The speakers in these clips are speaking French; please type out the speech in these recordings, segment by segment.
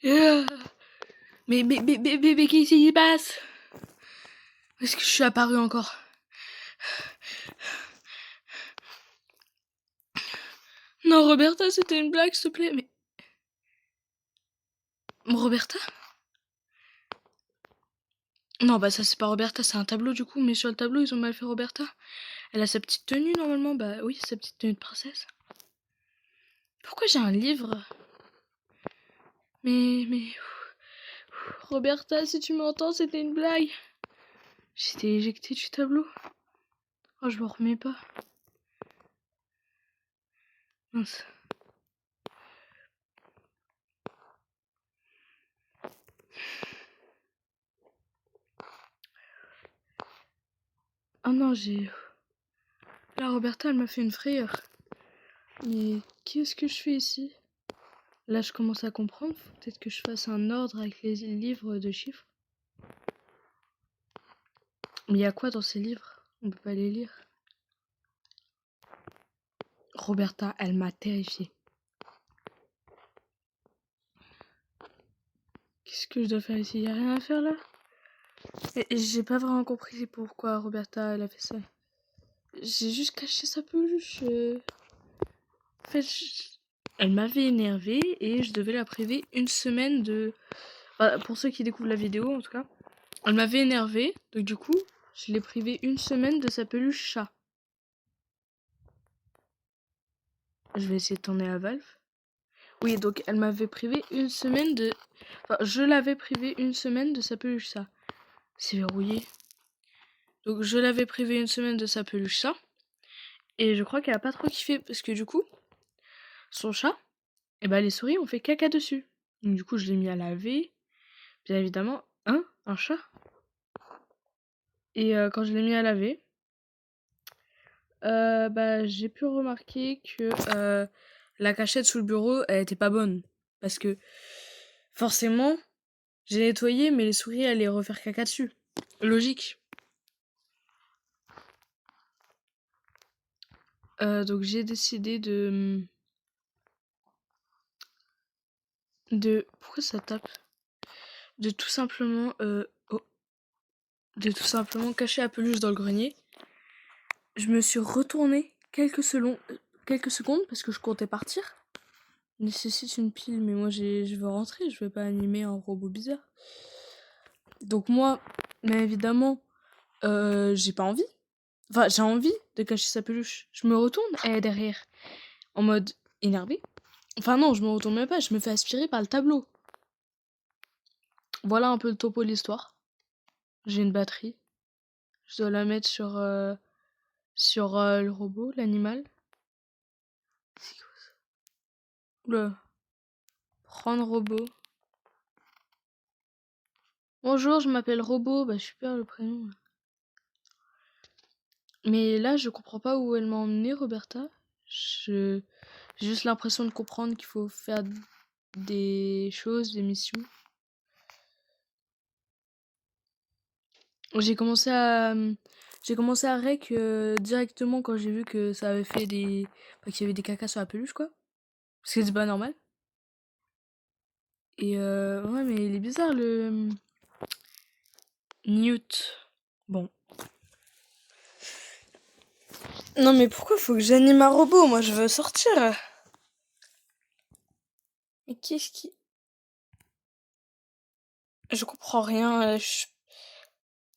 Euh, mais qu'est-ce qui se passe? Où est-ce que je suis apparu encore? Non, Roberta, c'était une blague, s'il te plaît, mais... Roberta? Non, bah ça c'est pas Roberta, c'est un tableau du coup, mais sur le tableau ils ont mal fait Roberta. Elle a sa petite tenue normalement, bah oui, sa petite tenue de princesse. Pourquoi j'ai un livre? Mais... Roberta, si tu m'entends, c'était une blague. J'étais éjectée du tableau. Oh, je me remets pas. Mince. Oh non, Là, Roberta, elle m'a fait une frayeur. Mais qu'est-ce que je fais ici? Là, je commence à comprendre. Faut peut-être que je fasse un ordre avec les livres de chiffres. Mais il y a quoi dans ces livres? On peut pas les lire. Roberta, elle m'a terrifiée. Qu'est-ce que je dois faire ici? Y a rien à faire là? Et j'ai pas vraiment compris pourquoi Roberta elle a fait ça. J'ai juste caché sa peluche. En fait, elle m'avait énervée et je devais la priver une semaine de... Enfin, pour ceux qui découvrent la vidéo en tout cas. Elle m'avait énervée, donc du coup, je l'ai privée une semaine de sa peluche chat. Je vais essayer de tourner la valve. Oui, donc elle m'avait privé une semaine de... Enfin, je l'avais privé une semaine de sa peluche chat. C'est verrouillé. Donc je l'avais privé une semaine de sa peluche chat. Et je crois qu'elle a pas trop kiffé parce que du coup, son chat, et ben les souris ont fait caca dessus. Donc du coup, je l'ai mis à laver. Bien évidemment, un chat. Et quand je l'ai mis à laver, bah j'ai pu remarquer que la cachette sous le bureau, elle était pas bonne. Parce que forcément, j'ai nettoyé, mais les souris allaient refaire caca dessus. Logique. Donc j'ai décidé pourquoi ça tape? De tout simplement de tout simplement cacher la peluche dans le grenier. Je me suis retournée quelques secondes parce que je comptais partir. Nécessite une pile, mais moi je veux rentrer, je vais pas animer un robot bizarre. Donc moi, mais évidemment, j'ai pas envie. Enfin, j'ai envie de cacher sa peluche. Je me retourne, elle est derrière, en mode énervé. Enfin non, je me retourne même pas, je me fais aspirer par le tableau. Voilà un peu le topo de l'histoire. J'ai une batterie. Je dois la mettre sur le robot, l'animal. C'est quoi ça? Oula. Prendre robot. Bonjour, je m'appelle Robot. Bah super le prénom. Mais là, je comprends pas où elle m'a emmené, Roberta. J'ai juste l'impression de comprendre qu'il faut faire des choses, des missions. J'ai commencé à rec directement quand j'ai vu que ça avait fait des... Enfin, qu'il y avait des cacas sur la peluche, quoi. Parce que c'est pas normal. Et ouais, mais il est bizarre, le... Newt. Bon. Non, mais pourquoi faut que j'anime un robot? Moi, je veux sortir. Mais qu'est-ce qui... Je comprends rien.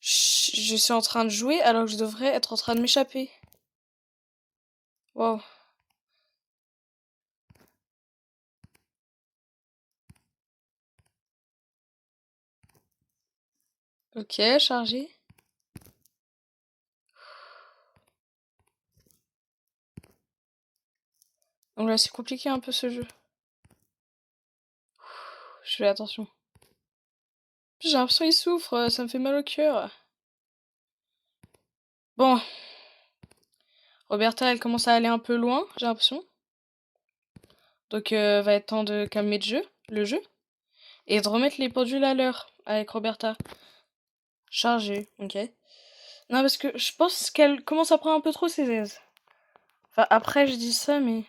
Je suis en train de jouer alors que je devrais être en train de m'échapper. Wow. Ok, chargé. Donc là, c'est compliqué un peu ce jeu. Je fais attention. J'ai l'impression qu'il souffre, ça me fait mal au cœur. Bon. Roberta, elle commence à aller un peu loin, j'ai l'impression. Donc, va être temps de calmer le jeu. Et de remettre les pendules à l'heure avec Roberta. Chargé, ok. Non, parce que je pense qu'elle commence à prendre un peu trop ses aises. Enfin, après, je dis ça, mais...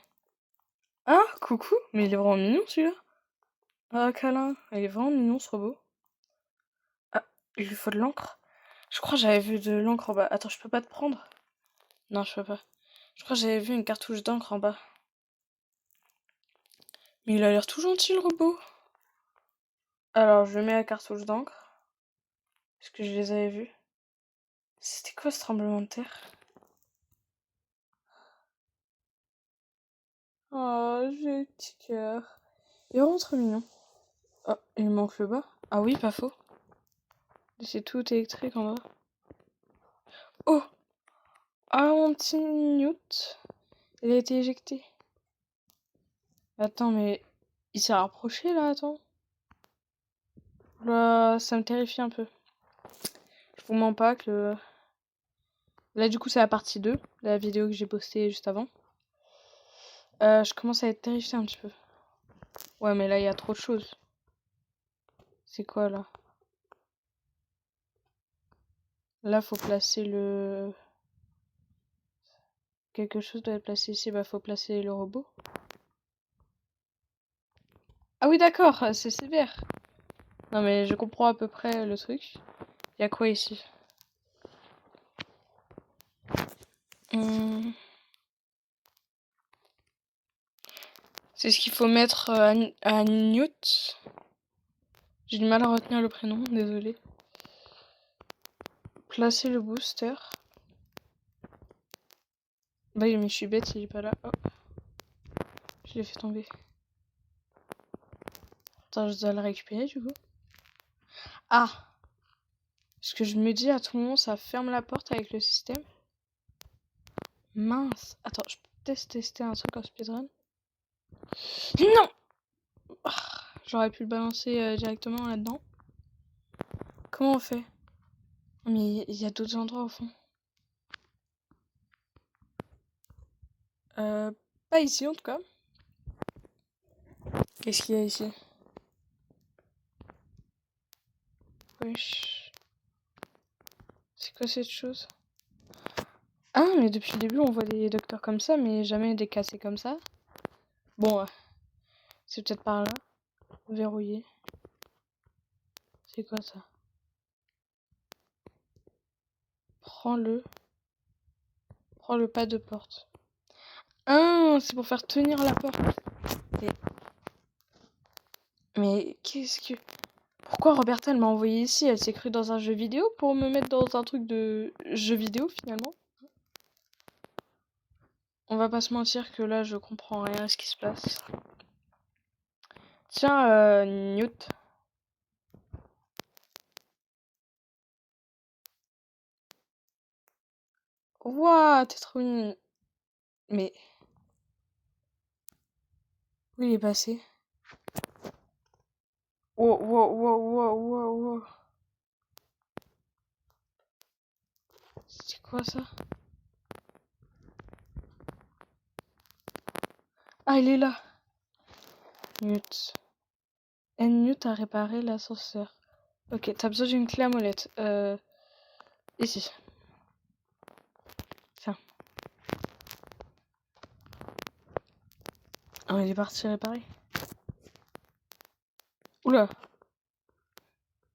Ah, coucou. Mais il est vraiment mignon, celui-là. Ah, câlin. Il est vraiment mignon, ce robot. Ah, il lui faut de l'encre. Je crois que j'avais vu de l'encre en bas. Attends, je peux pas te prendre? Non, je peux pas. Je crois que j'avais vu une cartouche d'encre en bas. Mais il a l'air tout gentil, le robot. Alors, je mets la cartouche d'encre. Parce que je les avais vus. C'était quoi ce tremblement de terre? Oh, j'ai le petit cœur. Il est vraiment trop mignon. Oh, il me manque le bas. Ah oui, pas faux. C'est tout électrique en bas. Oh! Ah, mon petit Newt. Il a été éjecté. Attends, mais il s'est rapproché là, attends. Là, ça me terrifie un peu. Je vous mens pas que... Là, du coup, c'est la partie 2, de la vidéo que j'ai postée juste avant. Je commence à être terrifiée un petit peu. Ouais, mais là, il y a trop de choses. C'est quoi, là? Là, faut placer le... Quelque chose doit être placé ici. Bah, faut placer le robot. Ah oui, d'accord, c'est sévère. Non, mais je comprends à peu près le truc. Il y a quoi ici? C'est ce qu'il faut mettre à Newt. J'ai du mal à retenir le prénom, désolé. Placer le booster. Bah oui, mais je suis bête, il est pas là. Oh, je l'ai fait tomber. Attends, je dois le récupérer du coup. Ah! Parce que je me dis à tout moment, ça ferme la porte avec le système. Mince! Attends, je peux peut-être tester un truc en speedrun. Non! Ah, j'aurais pu le balancer directement là-dedans. Comment on fait? Mais il y a d'autres endroits au fond. Pas ici en tout cas. Qu'est-ce qu'il y a ici? Wesh. C'est quoi cette chose? Ah, mais depuis le début, on voit des docteurs comme ça, mais jamais des cassés comme ça. Bon, c'est peut-être par là. Verrouillé. C'est quoi ça? Prends-le. Prends le pas de porte. Ah, c'est pour faire tenir la porte. Mais qu'est-ce que... Pourquoi Roberta, elle m'a envoyé ici? Elle s'est crue dans un jeu vidéo pour me mettre dans un truc de jeu vidéo, finalement? On va pas se mentir que là, je comprends rien à ce qui se passe. Tiens, Newt. Ouah, t'es trop mignon. Mais... Où il est passé? Wow, wow, wow, wow, wow, wow. C'est quoi ça? Ah, il est là. Newt. Newt a réparé l'ascenseur. Ok, t'as besoin d'une clé à molette. Ici. Tiens. Ah, il est parti réparer. Oula.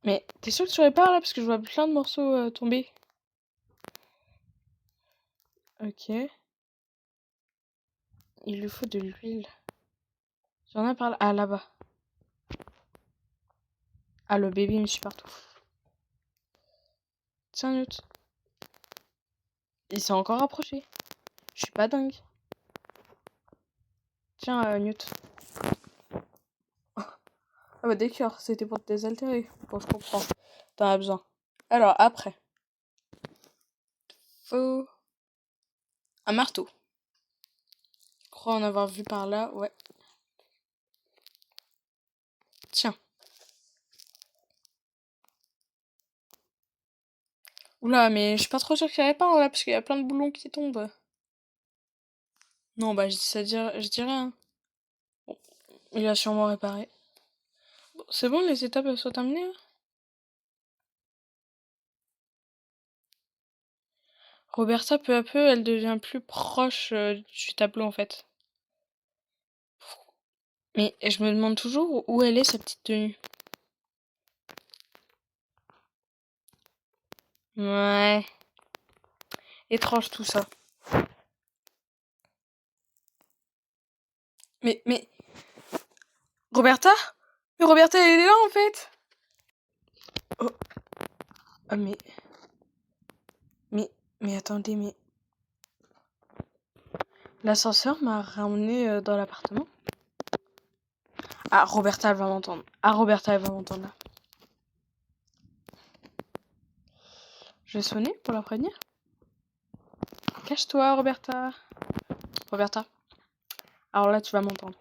Mais t'es sûr que tu répares là? Parce que je vois plein de morceaux tomber. Ok. Il lui faut de l'huile. J'en ai par là. Ah, là-bas. Ah, le bébé me suit partout. Tiens, Newt. Il s'est encore approché. Je suis pas dingue. Tiens, Newt. Ah bah d'accord, c'était pour te désaltérer. Bon, je comprends. T'en as besoin. Alors, après. Faut... un marteau. Je crois en avoir vu par là, ouais. Tiens. Oula, mais je suis pas trop sûre qu'il répare là, parce qu'il y a plein de boulons qui tombent. Non, bah je dis rien. Bon, il a sûrement réparé. Bon, c'est bon, les étapes elles sont terminées hein. Roberta, peu à peu, elle devient plus proche du tableau en fait. Mais je me demande toujours où elle est, sa petite tenue. Ouais. Étrange tout ça. Mais... Roberta? Mais Roberta, elle est là, en fait. Oh. Ah, Mais attendez, mais... L'ascenseur m'a ramené dans l'appartement. Ah, Roberta, elle va m'entendre. Ah, Roberta, elle va m'entendre, là. Je vais sonner pour la prévenir. Cache-toi, Roberta. Roberta. Alors là, tu vas m'entendre.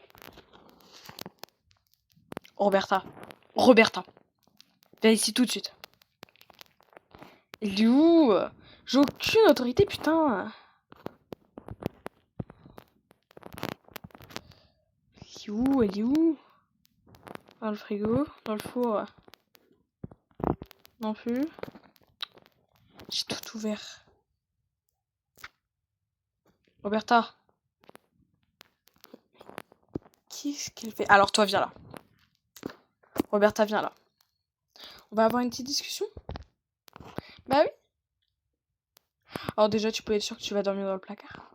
Roberta. Roberta. Viens ici tout de suite. Il est où? J'ai aucune autorité, putain. Elle est où? Elle est où? Dans le frigo? Dans le four? Non plus. J'ai tout ouvert. Roberta. Qu'est-ce qu'elle fait? Alors toi, viens là. Roberta, viens là. On va avoir une petite discussion? Bah oui. Alors déjà, tu peux être sûr que tu vas dormir dans le placard.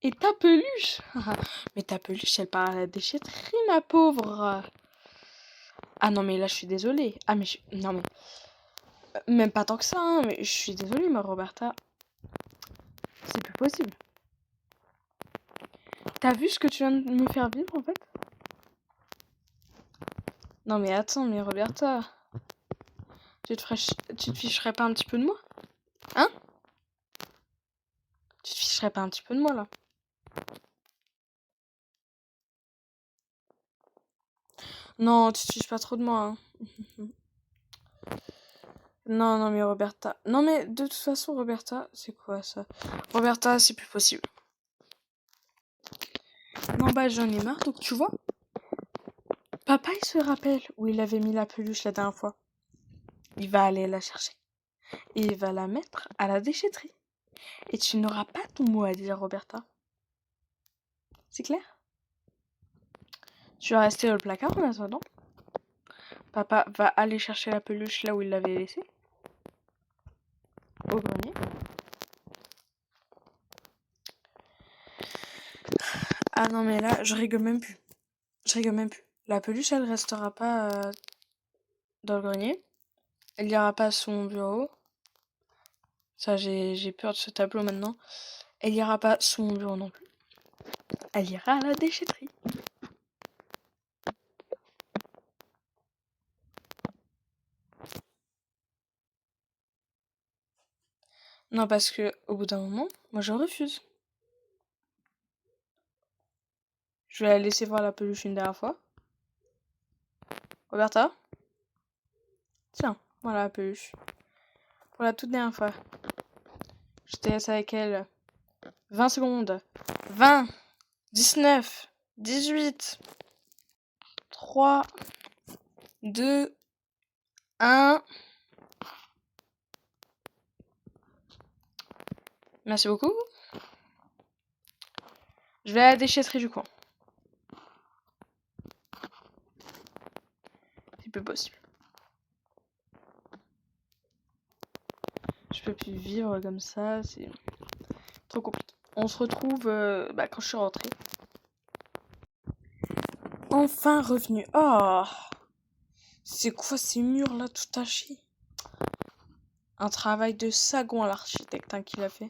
Et ta peluche? Mais ta peluche, elle part à la déchetterie, ma pauvre. Ah non, mais là, je suis désolée. Ah, mais non, mais... Même pas tant que ça, hein, mais je suis désolée, ma Roberta. C'est plus possible. T'as vu ce que tu viens de me faire vivre, en fait? Non, mais attends, mais Roberta... Tu te ficherais pas un petit peu de moi? Hein? Tu te ficherais pas un petit peu de moi, là? Non, tu te fiches pas trop de moi, hein. Non, non, mais Roberta... Non, mais de toute façon, Roberta... C'est quoi, ça? Roberta, c'est plus possible. Non, bah, j'en ai marre, donc tu vois... Papa, il se rappelle où il avait mis la peluche la dernière fois. Il va aller la chercher. Et il va la mettre à la déchetterie. Et tu n'auras pas ton mot à dire, Roberta. C'est clair? Tu vas rester dans le placard en attendant. Papa va aller chercher la peluche là où il l'avait laissée. Au grenier. Ah non, mais là, je rigole même plus. Je rigole même plus. La peluche, elle restera pas dans le grenier. Elle ira pas à son bureau. Ça, j'ai peur de ce tableau maintenant. Elle ira pas sous mon bureau non plus. Elle ira à la déchetterie. Non, parce que au bout d'un moment, moi je refuse. Je vais la laisser voir la peluche une dernière fois. Roberta? Tiens, voilà la peluche. Pour la toute dernière fois. Je te laisse avec elle 20 secondes. 20, 19, 18, 3, 2, 1. Merci beaucoup. Je vais à la déchetterie du coin. C'est plus possible. Je peux plus vivre comme ça, c'est trop compliqué. On se retrouve quand je suis rentrée. Enfin revenu. Oh, c'est quoi ces murs là tout tachés? Un travail de sagon à l'architecte qui l'a fait.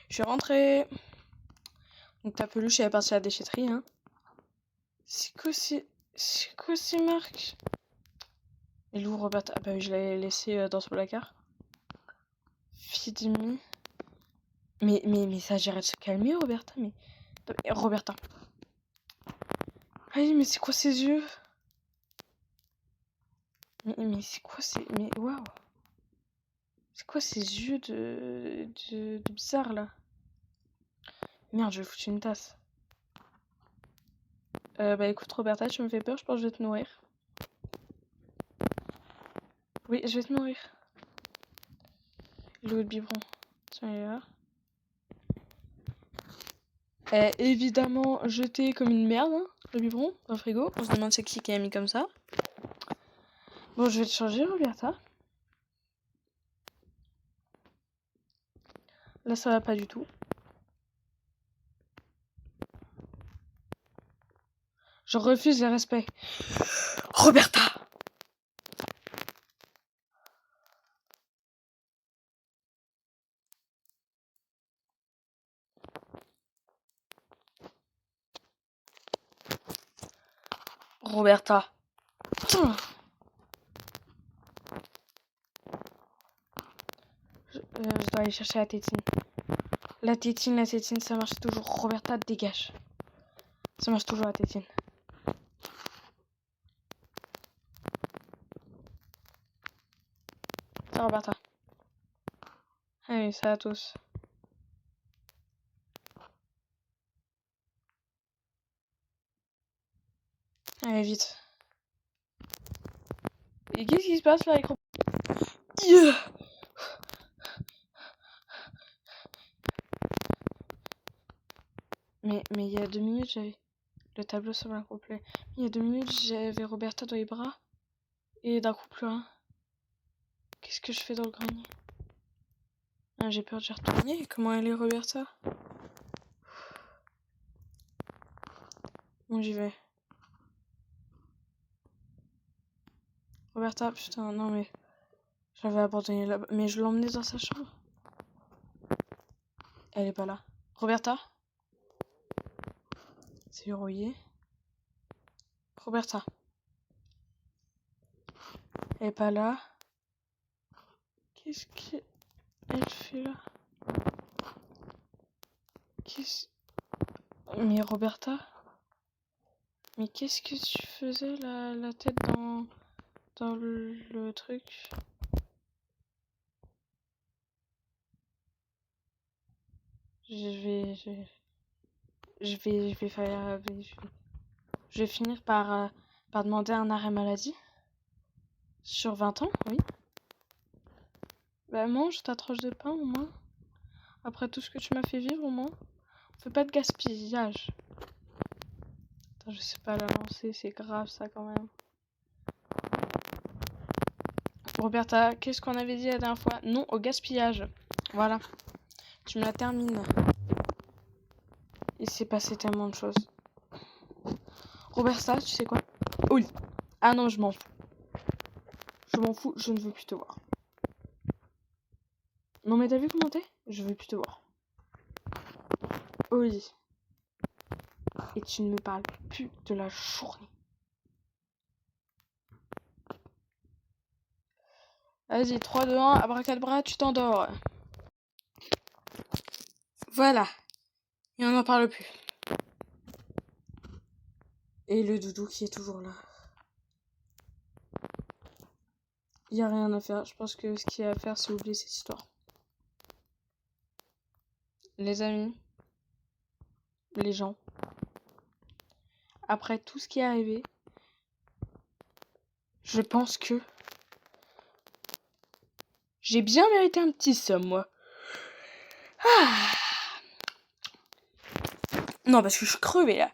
Je suis rentrée. Donc ta peluche elle est partie à la déchetterie, hein. C'est quoi ces marques? Et où Roberta? Ah bah oui, je l'avais laissé dans ce placard. Fidimi. Mais ça dirait de se calmer, Roberta. Mais Roberta. Allez, mais c'est quoi ces yeux? Mais c'est quoi ces... Mais waouh. C'est quoi ces yeux de bizarre là? Merde, je vais foutre une tasse. Bah écoute Roberta, tu me fais peur, je pense que je vais te nourrir. Oui, je vais te nourrir. L'eau de biberon. Tiens, il est là. Évidemment jeté comme une merde, hein, le biberon dans le frigo. On se demande c'est qui a mis comme ça. Bon, je vais te changer, Roberta. Là, ça va pas du tout. Je refuse le respect. Roberta! Roberta. Putain. Je dois aller chercher la tétine. La tétine, ça marche toujours. Roberta, dégage. Ça marche toujours la tétine. Ça, Roberta. Allez, ça à tous. Allez, vite. Et qu'est-ce qui se passe là avec yeah. Mais il y a 2 minutes, j'avais... Le tableau semble incomplet. Il y a 2 minutes, j'avais Roberta dans les bras. Et d'un coup, plus rien. Qu'est-ce que je fais dans le grenier? Ah, j'ai peur d'y retourner. Comment elle est, Roberta? Bon, j'y vais. Roberta, putain, non mais... Je l'avais abandonnée là-bas. Mais je l'emmenais dans sa chambre. Elle est pas là. Roberta? C'est verrouillé. Roberta. Elle est pas là. Qu'est-ce qu'elle fait là? Mais Roberta? Mais qu'est-ce que tu faisais la tête dans le truc? Je vais finir par demander un arrêt maladie. Sur 20 ans, oui. Bah mange ta tranche de pain au moins. Après tout ce que tu m'as fait vivre au moins. Fais pas de gaspillage. Attends, je sais pas la lancer, c'est grave ça quand même. Roberta, qu'est-ce qu'on avait dit la dernière fois? Non au gaspillage. Voilà. Tu me la termines. Il s'est passé tellement de choses. Roberta, tu sais quoi? Oui. Ah non, je m'en fous. Je m'en fous, je ne veux plus te voir. Non mais t'as vu comment t'es? Je veux plus te voir. Oui. Et tu ne me parles plus de la journée. Vas-y, 3, 2, 1, abracadabra, tu t'endors. Voilà. Et on n'en parle plus. Et le doudou qui est toujours là. Il n'y a rien à faire. Je pense que ce qu'il y a à faire, c'est oublier cette histoire. Les amis. Les gens. Après tout ce qui est arrivé, je pense que j'ai bien mérité un petit somme, moi. Ah. Non, parce que je suis crevée, là.